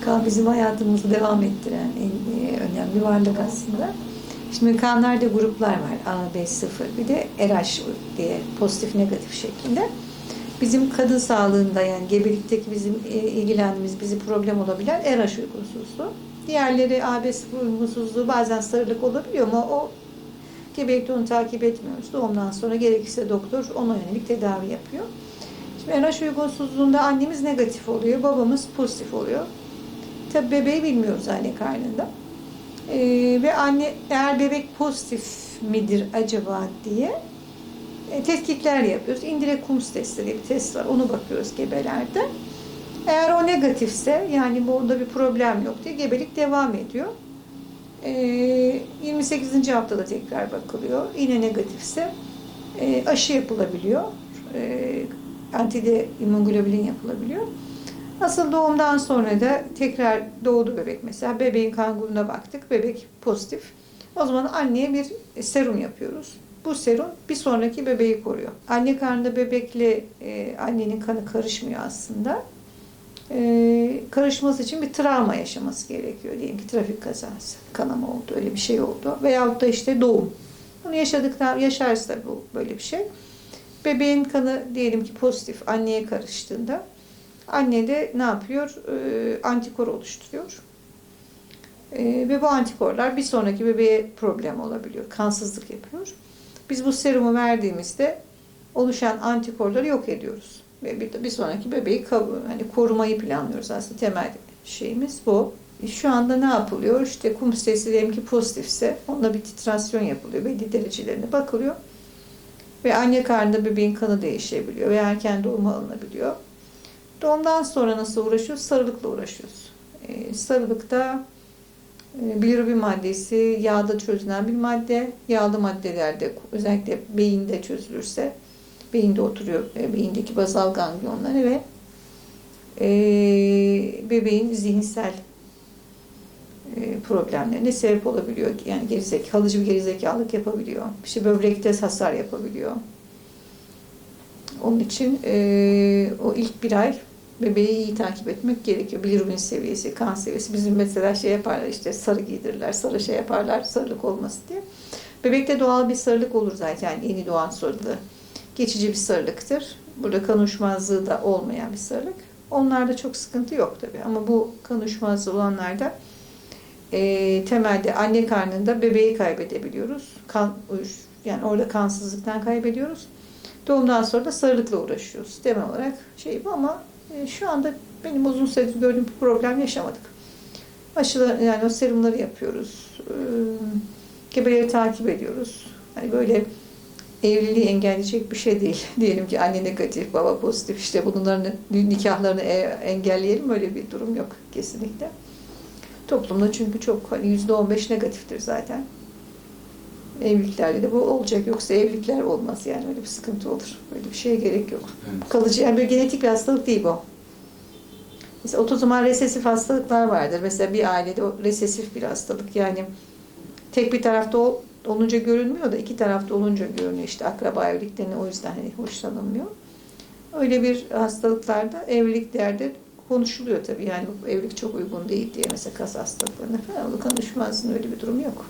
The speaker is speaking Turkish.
Kan bizim hayatımızı devam ettiren en önemli varlık aslında. Şimdi kanlarda gruplar var. A, B, 0. Bir de RH diye pozitif negatif şeklinde. Bizim kadın sağlığında yani gebelikteki bizim ilgilendiğimiz, bizi problem olabilen RH uygunsuzluğu. Diğerleri A, B, 0 uygunsuzluğu bazen sarılık olabiliyor ama o gebelikte onu takip etmiyoruz. Doğumdan sonra gerekirse doktor ona yönelik tedavi yapıyor. Şimdi RH uygunsuzluğunda annemiz negatif oluyor, babamız pozitif oluyor. Tabii bebeği bilmiyoruz anne karnında. Ve anne eğer bebek pozitif midir acaba diye tetkikler yapıyoruz. Indire Coombs testi diye bir test var. Onu bakıyoruz gebelerde. Eğer o negatifse yani burada bir problem yok diye gebelik devam ediyor. 28. haftada tekrar bakılıyor. Yine negatifse aşı yapılabiliyor. Antide immunoglobulin yapılabiliyor. Asıl doğumdan sonra da tekrar doğdu bebek mesela. Bebeğin kan grubuna baktık. Bebek pozitif. O zaman anneye bir serum yapıyoruz. Bu serum bir sonraki bebeği koruyor. Anne karnında bebekle annenin kanı karışmıyor aslında. Karışması için bir travma yaşaması gerekiyor. Diyelim ki trafik kazası, kanama oldu, öyle bir şey oldu. Veyahut da işte doğum. Bunu yaşarsa bu böyle bir şey. Bebeğin kanı diyelim ki pozitif anneye karıştığında anne de ne yapıyor? Antikor oluşturuyor. Ve bu antikorlar bir sonraki bebeğe problem olabiliyor. Kansızlık yapıyor. Biz bu serumu verdiğimizde oluşan antikorları yok ediyoruz. Ve bir sonraki bebeği hani korumayı planlıyoruz aslında. Temel şeyimiz bu. Şu anda ne yapılıyor? İşte Coombs testi diyelim ki pozitifse onunla bir titrasyon yapılıyor. Belli derecelerine bakılıyor. Ve anne karnında bebeğin kanı değişebiliyor. Ve erken doğuma alınabiliyor. Doğumdan sonra nasıl uğraşıyoruz? Sarılıkla uğraşıyoruz. Sarılıkta bilirubin maddesi yağda çözülen bir madde. Yağlı maddelerde özellikle beyinde çözülürse beyinde oturuyor. Beyindeki bazal ganglionları ve bebeğin zihinsel problemlerine sebep olabiliyor. Yani kalıcı bir gerizekalılık yapabiliyor. İşte böbrekte hasar yapabiliyor. Onun için o ilk bir ay bebeği iyi takip etmek gerekiyor. Bilirubin seviyesi, kan seviyesi. Bizim mesela şey yaparlar işte sarı giydirirler, sarı şey yaparlar sarılık olması diye. Bebekte doğal bir sarılık olur zaten yeni doğan sarılığı. Geçici bir sarılıktır. Burada kan uyuşmazlığı da olmayan bir sarılık. Onlarda çok sıkıntı yok tabii. Ama bu kan uyuşmazlığı olanlarda temelde anne karnında bebeği kaybedebiliyoruz. Yani orada kansızlıktan kaybediyoruz. Doğumdan sonra da sarılıkla uğraşıyoruz. Temel olarak şey bu ama şu anda benim uzun süredir gördüğüm bir problem yaşamadık. Aşılar yani o serumları yapıyoruz. Gebeleri takip ediyoruz. Hani böyle evliliği engelleyecek bir şey değil. Diyelim ki anne negatif, baba pozitif işte bunların nikahlarını engelleyelim öyle bir durum yok kesinlikle. Toplumda çünkü çok hani %15 negatiftir zaten. Evliliklerde de bu olacak. Yoksa evlilikler olmaz yani öyle bir sıkıntı olur. Böyle bir şeye gerek yok. Evet. Kalıcı yani bir genetik bir hastalık değil bu. Mesela otizmal resesif hastalıklar vardır. Mesela bir ailede o resesif bir hastalık. Yani tek bir tarafta olunca görünmüyor da iki tarafta olunca görünüyor. İşte akraba evliliklerine o yüzden hani hoşlanılmıyor. Öyle bir hastalıklarda evliliklerde konuşuluyor tabii. Yani bu evlilik çok uygun değil diye mesela kas hastalıklarına falan konuşmazsın öyle bir durum yok.